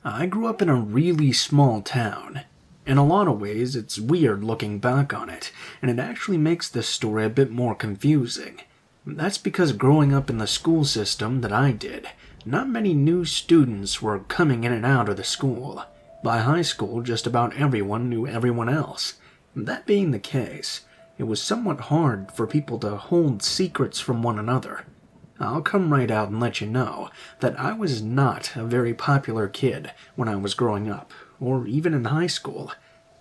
I grew up in a really small town. In a lot of ways, it's weird looking back on it, and it actually makes this story a bit more confusing. That's because growing up in the school system that I did, not many new students were coming in and out of the school. By high school, just about everyone knew everyone else. That being the case, it was somewhat hard for people to hold secrets from one another. I'll come right out and let you know that I was not a very popular kid when I was growing up, or even in high school.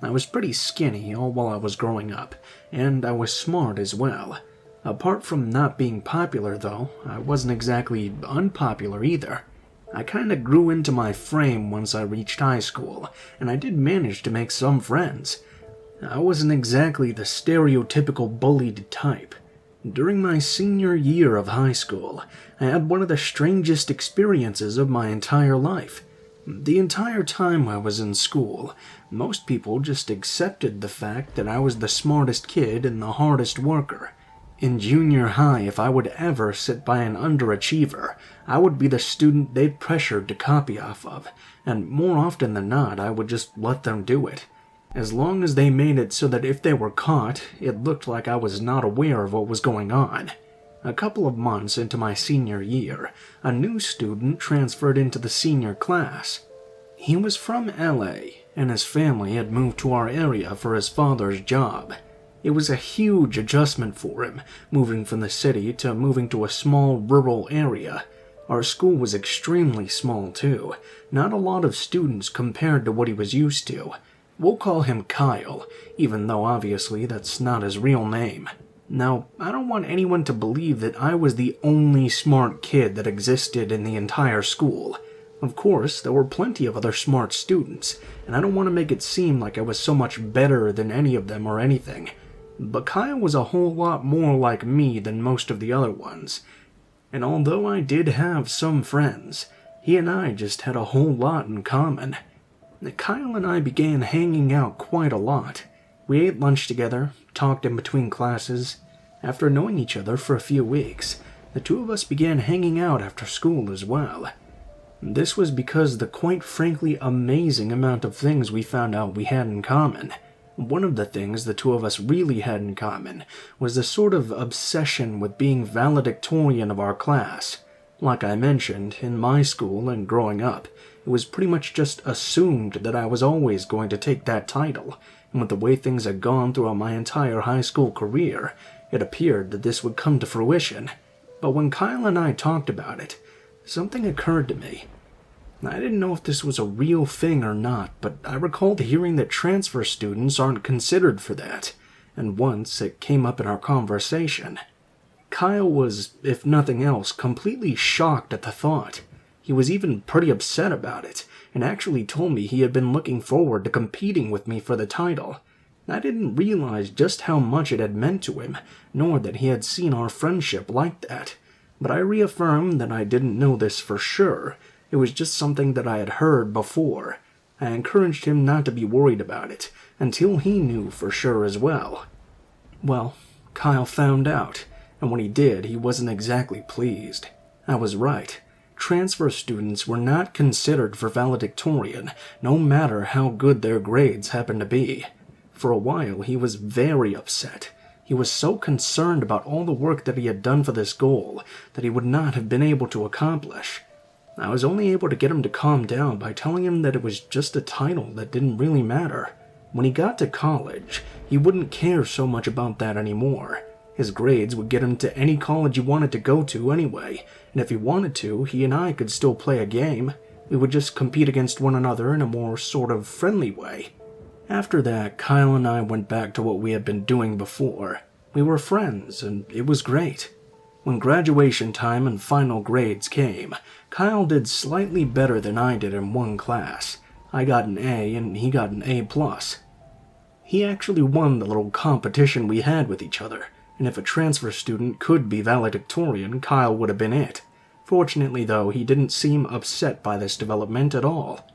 I was pretty skinny all while I was growing up, and I was smart as well. Apart from not being popular, though, I wasn't exactly unpopular either. I kinda grew into my frame once I reached high school, and I did manage to make some friends. I wasn't exactly the stereotypical bullied type. During my senior year of high school, I had one of the strangest experiences of my entire life. The entire time I was in school, most people just accepted the fact that I was the smartest kid and the hardest worker. In junior high, if I would ever sit by an underachiever, I would be the student they'd pressured to copy off of, and more often than not, I would just let them do it. As long as they made it so that if they were caught, it looked like I was not aware of what was going on. A couple of months into my senior year, a new student transferred into the senior class. He was from LA, and his family had moved to our area for his father's job. It was a huge adjustment for him, moving from the city to moving to a small rural area. Our school was extremely small too, not a lot of students compared to what he was used to. We'll call him Kyle, even though obviously that's not his real name. Now, I don't want anyone to believe that I was the only smart kid that existed in the entire school. Of course, there were plenty of other smart students, and I don't want to make it seem like I was so much better than any of them or anything. But Kyle was a whole lot more like me than most of the other ones. And although I did have some friends, he and I just had a whole lot in common. Kyle and I began hanging out quite a lot. We ate lunch together, talked in between classes. After knowing each other for a few weeks, the two of us began hanging out after school as well. This was because of the quite frankly amazing amount of things we found out we had in common. One of the things the two of us really had in common was the sort of obsession with being valedictorian of our class. Like I mentioned, in my school and growing up, it was pretty much just assumed that I was always going to take that title, and with the way things had gone throughout my entire high school career, it appeared that this would come to fruition. But when Kyle and I talked about it, something occurred to me. I didn't know if this was a real thing or not, but I recalled hearing that transfer students aren't considered for that, and once it came up in our conversation. Kyle was, if nothing else, completely shocked at the thought. He was even pretty upset about it, and actually told me he had been looking forward to competing with me for the title. I didn't realize just how much it had meant to him, nor that he had seen our friendship like that. But I reaffirmed that I didn't know this for sure. It was just something that I had heard before. I encouraged him not to be worried about it, until he knew for sure as well. Well, Kyle found out, and when he did, he wasn't exactly pleased. I was right. Transfer students were not considered for valedictorian, no matter how good their grades happened to be. For a while, he was very upset. He was so concerned about all the work that he had done for this goal that he would not have been able to accomplish. I was only able to get him to calm down by telling him that it was just a title that didn't really matter. When he got to college, he wouldn't care so much about that anymore. His grades would get him to any college he wanted to go to anyway, and if he wanted to, he and I could still play a game. We would just compete against one another in a more sort of friendly way. After that, Kyle and I went back to what we had been doing before. We were friends, and it was great. When graduation time and final grades came, Kyle did slightly better than I did in one class. I got an A, and he got an A+. He actually won the little competition we had with each other, and if a transfer student could be valedictorian, Kyle would have been it. Fortunately, though, he didn't seem upset by this development at all.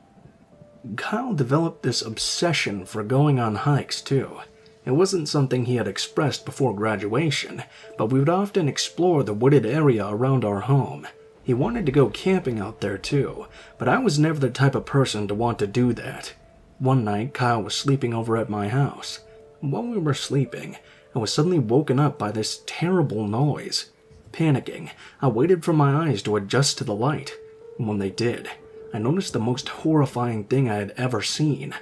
Kyle developed this obsession for going on hikes, too. It wasn't something he had expressed before graduation, but we would often explore the wooded area around our home. He wanted to go camping out there too, but I was never the type of person to want to do that. One night, Kyle was sleeping over at my house. While we were sleeping, I was suddenly woken up by this terrible noise. Panicking, I waited for my eyes to adjust to the light. When they did, I noticed the most horrifying thing I had ever seen.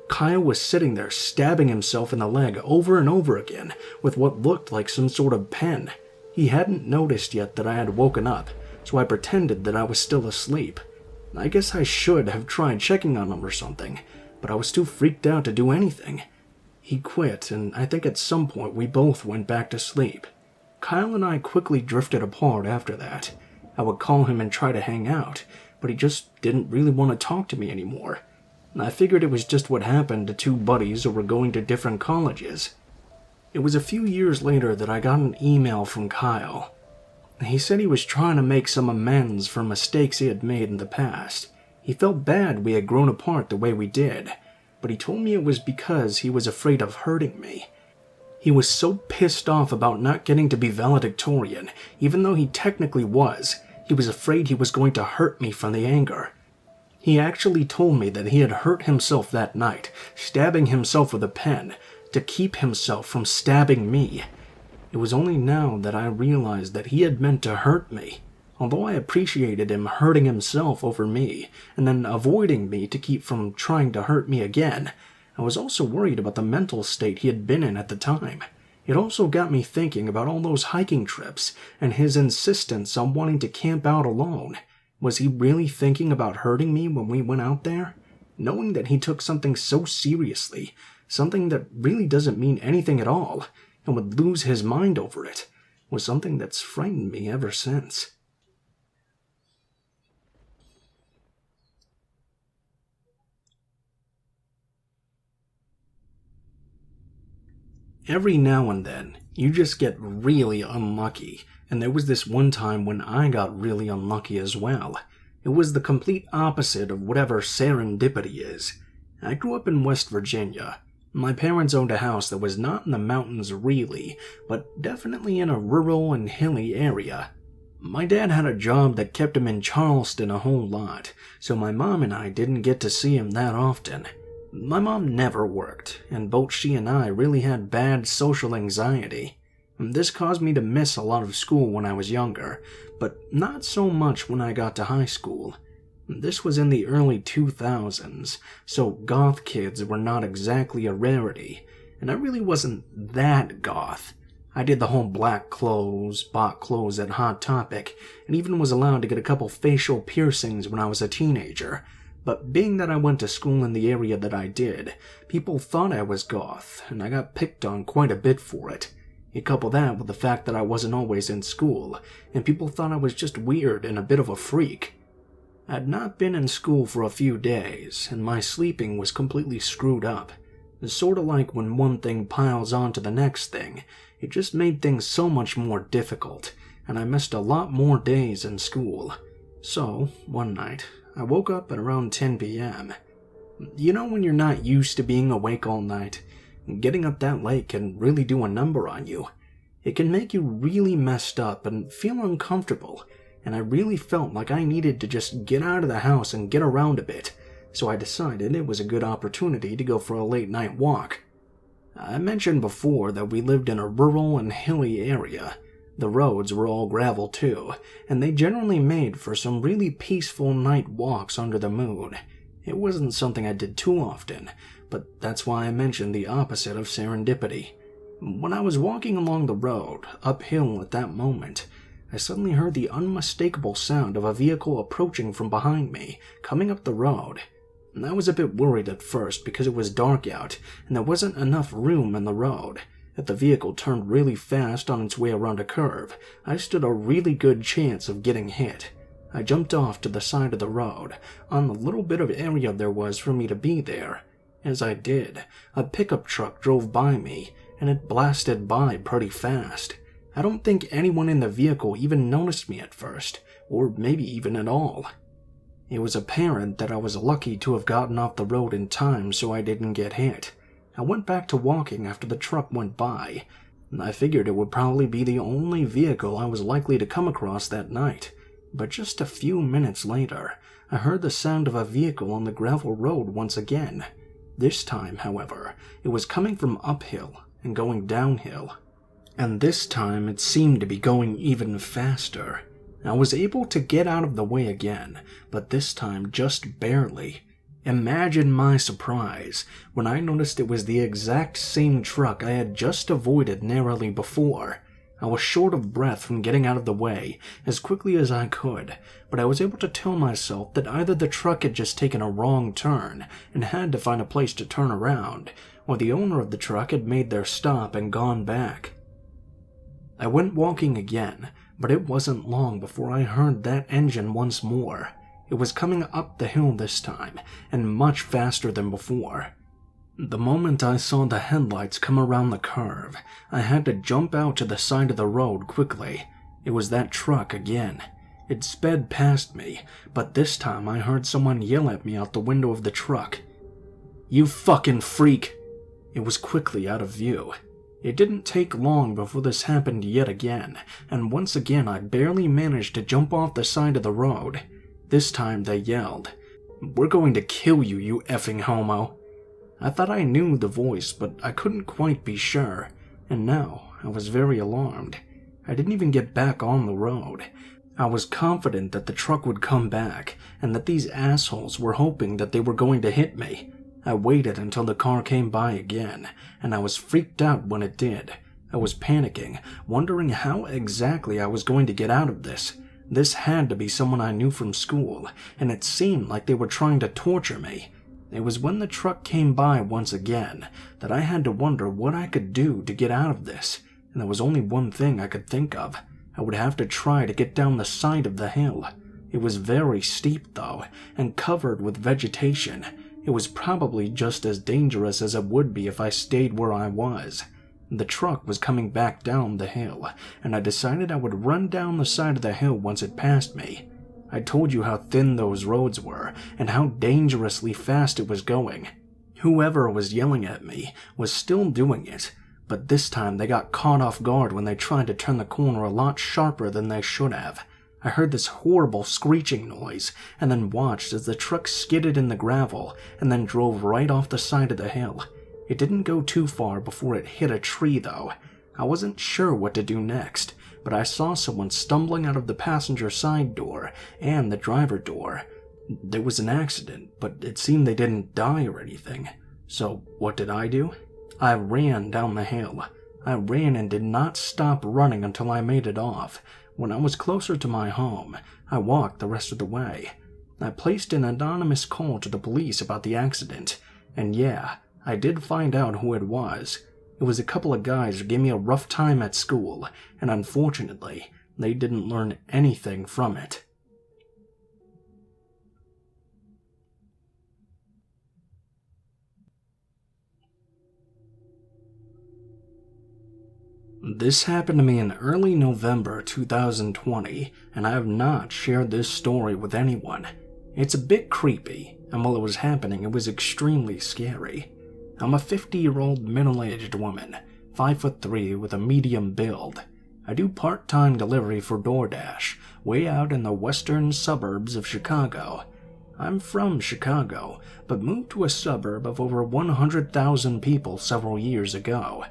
Kyle was sitting there stabbing himself in the leg over and over again with what looked like some sort of pen. He hadn't noticed yet that I had woken up, so I pretended that I was still asleep. I guess I should have tried checking on him or something, but I was too freaked out to do anything. He quit, and I think at some point we both went back to sleep. Kyle and I quickly drifted apart after that. I would call him and try to hang out, but he just didn't really want to talk to me anymore. I figured it was just what happened to two buddies who were going to different colleges. It was a few years later that I got an email from Kyle. He said he was trying to make some amends for mistakes he had made in the past. He felt bad we had grown apart the way we did, but he told me it was because he was afraid of hurting me. He was so pissed off about not getting to be valedictorian, even though he technically was. He was afraid he was going to hurt me from the anger. He actually told me that he had hurt himself that night, stabbing himself with a pen, to keep himself from stabbing me. It was only now that I realized that he had meant to hurt me. Although I appreciated him hurting himself over me, and then avoiding me to keep from trying to hurt me again, I was also worried about the mental state he had been in at the time. It also got me thinking about all those hiking trips, and his insistence on wanting to camp out alone. Was he really thinking about hurting me when we went out there? Knowing that he took something so seriously, something that really doesn't mean anything at all, and would lose his mind over it, was something that's frightened me ever since. Every now and then, you just get really unlucky, and there was this one time when I got really unlucky as well. It was the complete opposite of whatever serendipity is. I grew up in West Virginia. My parents owned a house that was not in the mountains really, but definitely in a rural and hilly area. My dad had a job that kept him in Charleston a whole lot, so my mom and I didn't get to see him that often. My mom never worked, and both she and I really had bad social anxiety. This caused me to miss a lot of school when I was younger, but not so much when I got to high school. This was in the early 2000s, so goth kids were not exactly a rarity, and I really wasn't that goth. I did the whole black clothes, bought clothes at Hot Topic, and even was allowed to get a couple facial piercings when I was a teenager. But being that I went to school in the area that I did, people thought I was goth, and I got picked on quite a bit for it. You couple that with the fact that I wasn't always in school, and people thought I was just weird and a bit of a freak. I'd not been in school for a few days, and my sleeping was completely screwed up. It's sort of like when one thing piles onto the next thing. It just made things so much more difficult, and I missed a lot more days in school. So, one night, I woke up at around 10 p.m. You know when you're not used to being awake all night? Getting up that late can really do a number on you. It can make you really messed up and feel uncomfortable, and I really felt like I needed to just get out of the house and get around a bit, so I decided it was a good opportunity to go for a late night walk. I mentioned before that we lived in a rural and hilly area. The roads were all gravel too, and they generally made for some really peaceful night walks under the moon. It wasn't something I did too often, but that's why I mentioned the opposite of serendipity. When I was walking along the road, uphill at that moment, I suddenly heard the unmistakable sound of a vehicle approaching from behind me, coming up the road. I was a bit worried at first because it was dark out, and there wasn't enough room in the road. If the vehicle turned really fast on its way around a curve, I stood a really good chance of getting hit. I jumped off to the side of the road, on the little bit of area there was for me to be there. As I did, a pickup truck drove by me, and it blasted by pretty fast. I don't think anyone in the vehicle even noticed me at first, or maybe even at all. It was apparent that I was lucky to have gotten off the road in time so I didn't get hit. I went back to walking after the truck went by, and I figured it would probably be the only vehicle I was likely to come across that night. But just a few minutes later, I heard the sound of a vehicle on the gravel road once again. This time, however, it was coming from uphill and going downhill. And this time it seemed to be going even faster. I was able to get out of the way again, but this time just barely. Imagine my surprise when I noticed it was the exact same truck I had just avoided narrowly before. I was short of breath from getting out of the way as quickly as I could, but I was able to tell myself that either the truck had just taken a wrong turn and had to find a place to turn around, or the owner of the truck had made their stop and gone back. I went walking again, but it wasn't long before I heard that engine once more. It was coming up the hill this time, and much faster than before. The moment I saw the headlights come around the curve, I had to jump out to the side of the road quickly. It was that truck again. It sped past me, but this time I heard someone yell at me out the window of the truck. "You fucking freak!" It was quickly out of view. It didn't take long before this happened yet again, and once again I barely managed to jump off the side of the road. This time they yelled, "We're going to kill you, you effing homo." I thought I knew the voice, but I couldn't quite be sure, and now I was very alarmed. I didn't even get back on the road. I was confident that the truck would come back, and that these assholes were hoping that they were going to hit me. I waited until the car came by again, and I was freaked out when it did. I was panicking, wondering how exactly I was going to get out of this. This had to be someone I knew from school, and it seemed like they were trying to torture me. It was when the truck came by once again that I had to wonder what I could do to get out of this, and there was only one thing I could think of. I would have to try to get down the side of the hill. It was very steep, though, and covered with vegetation. It was probably just as dangerous as it would be if I stayed where I was. The truck was coming back down the hill, and I decided I would run down the side of the hill once it passed me. I told you how thin those roads were, and how dangerously fast it was going. Whoever was yelling at me was still doing it, but this time they got caught off guard when they tried to turn the corner a lot sharper than they should have. I heard this horrible screeching noise, and then watched as the truck skidded in the gravel, and then drove right off the side of the hill. It didn't go too far before it hit a tree, though. I wasn't sure what to do next, but I saw someone stumbling out of the passenger side door and the driver door. There was an accident, but it seemed they didn't die or anything. So what did I do? I ran down the hill. I ran and did not stop running until I made it off. When I was closer to my home, I walked the rest of the way. I placed an anonymous call to the police about the accident, and yeah, I did find out who it was. It was a couple of guys who gave me a rough time at school, and unfortunately, they didn't learn anything from it. This happened to me in early November 2020, and I have not shared this story with anyone. It's a bit creepy, and while it was happening, it was extremely scary. I'm a 50-year-old middle-aged woman, 5'3" with a medium build. I do part-time delivery for Doordash, way out in the western suburbs of Chicago. I'm from Chicago, but moved to a suburb of over 100,000 people several years ago.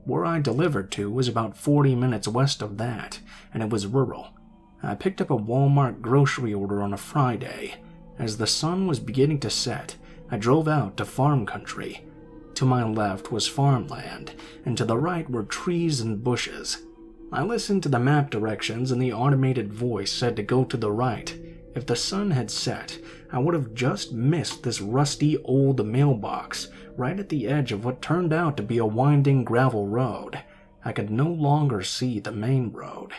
Where I delivered to was about 40 minutes west of that, and it was rural. I picked up a Walmart grocery order on a Friday. As the sun was beginning to set, I drove out to farm country. To my left was farmland, and to the right were trees and bushes. I listened to the map directions, and the automated voice said to go to the right. If the sun had set, I would have just missed this rusty old mailbox right at the edge of what turned out to be a winding gravel road. I could no longer see the main road.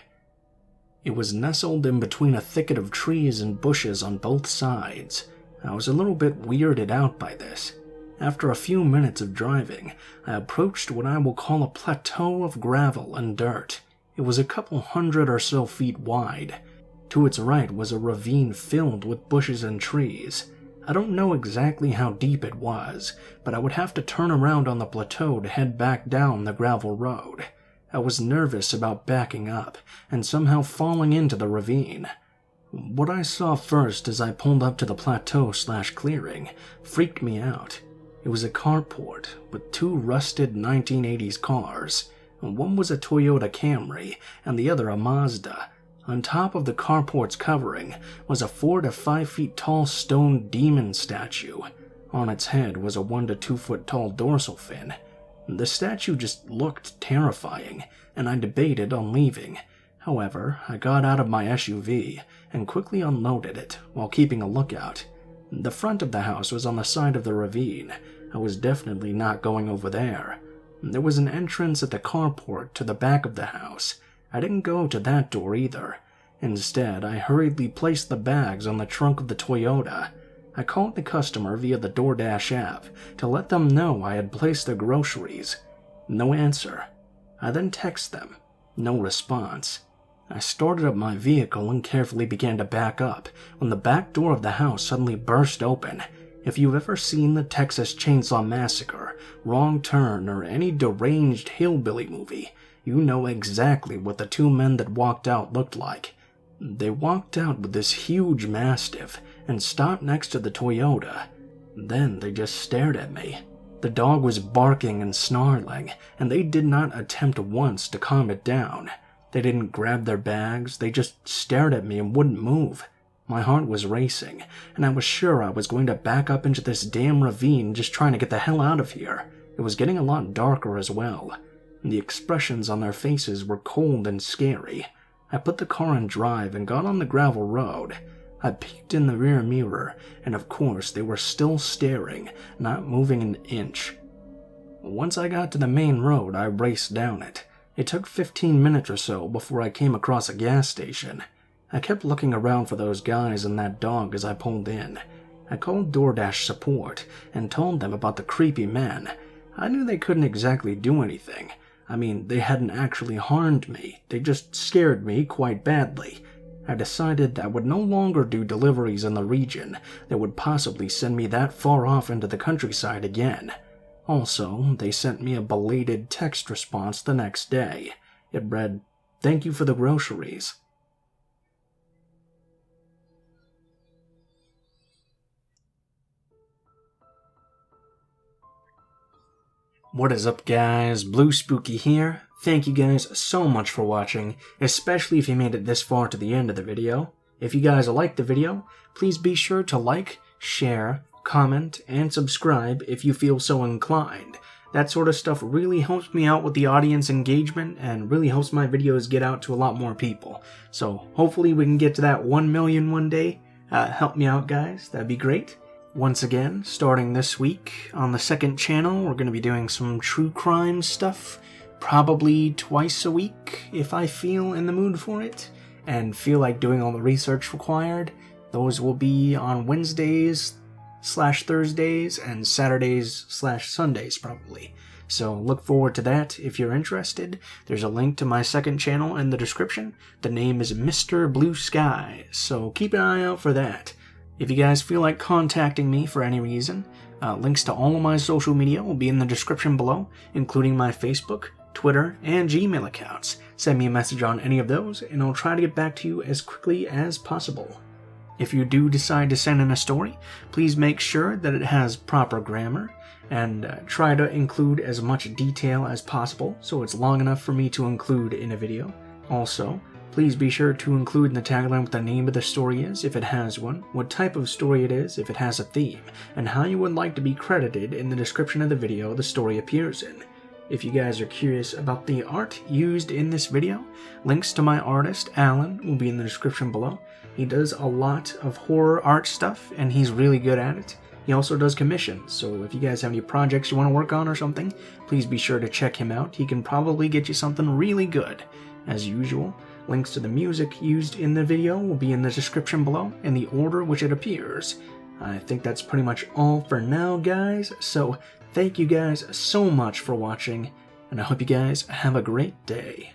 It was nestled in between a thicket of trees and bushes on both sides. I was a little bit weirded out by this. After a few minutes of driving, I approached what I will call a plateau of gravel and dirt. It was a couple hundred or so feet wide. To its right was a ravine filled with bushes and trees. I don't know exactly how deep it was, but I would have to turn around on the plateau to head back down the gravel road. I was nervous about backing up and somehow falling into the ravine. What I saw first as I pulled up to the plateau/clearing freaked me out. It was a carport with two rusted 1980s cars. One was a Toyota Camry and the other a Mazda. On top of the carport's covering was a 4 to 5 feet tall stone demon statue. On its head was a 1 to 2 foot tall dorsal fin. The statue just looked terrifying, and I debated on leaving. However, I got out of my SUV and quickly unloaded it while keeping a lookout. The front of the house was on the side of the ravine. I was definitely not going over there. There was an entrance at the carport to the back of the house. I didn't go to that door either. Instead, I hurriedly placed the bags on the trunk of the Toyota. I called the customer via the Doordash app to let them know I had placed the groceries. No answer. I then texted them. No response. I started up my vehicle and carefully began to back up when the back door of the house suddenly burst open. If you've ever seen the Texas Chainsaw Massacre, Wrong Turn, or any deranged hillbilly movie, you know exactly what the two men that walked out looked like. They walked out with this huge mastiff and stopped next to the Toyota. Then they just stared at me. The dog was barking and snarling, and they did not attempt once to calm it down. They didn't grab their bags, they just stared at me and wouldn't move. My heart was racing, and I was sure I was going to back up into this damn ravine just trying to get the hell out of here. It was getting a lot darker as well. The expressions on their faces were cold and scary. I put the car in drive and got on the gravel road. I peeked in the rear mirror, and of course they were still staring, not moving an inch. Once I got to the main road, I raced down it. It took 15 minutes or so before I came across a gas station. I kept looking around for those guys and that dog as I pulled in. I called Doordash support and told them about the creepy men. I knew they couldn't exactly do anything. I mean, they hadn't actually harmed me, they just scared me quite badly. I decided I would no longer do deliveries in the region that would possibly send me that far off into the countryside again. Also, they sent me a belated text response the next day. It read, "Thank you for the groceries." What is up, guys? Blue Spooky here. Thank you guys so much for watching, especially if you made it this far to the end of the video. If you guys liked the video, please be sure to like, share, comment, and subscribe if you feel so inclined. That sort of stuff really helps me out with the audience engagement and really helps my videos get out to a lot more people. So hopefully we can get to that 1 million one day. Help me out, guys. That'd be great. Once again, starting this week on the second channel, we're going to be doing some true crime stuff, probably twice a week if I feel in the mood for it, and feel like doing all the research required. Those will be on Wednesdays/Thursdays and Saturdays/Sundays probably. So look forward to that if you're interested. There's a link to my second channel in the description. The name is Mr. Blue Sky, so keep an eye out for that. If you guys feel like contacting me for any reason, links to all of my social media will be in the description below, including my Facebook, Twitter, and Gmail accounts. Send me a message on any of those, and I'll try to get back to you as quickly as possible. If you do decide to send in a story, please make sure that it has proper grammar, and try to include as much detail as possible so it's long enough for me to include in a video. Also, please be sure to include in the tagline what the name of the story is, if it has one, what type of story it is, if it has a theme, and how you would like to be credited in the description of the video the story appears in. If you guys are curious about the art used in this video, links to my artist, Alan, will be in the description below. He does a lot of horror art stuff, and he's really good at it. He also does commissions, so if you guys have any projects you want to work on or something, please be sure to check him out. He can probably get you something really good. As usual, links to the music used in the video will be in the description below in the order which it appears. I think that's pretty much all for now, guys, so thank you guys so much for watching, and I hope you guys have a great day.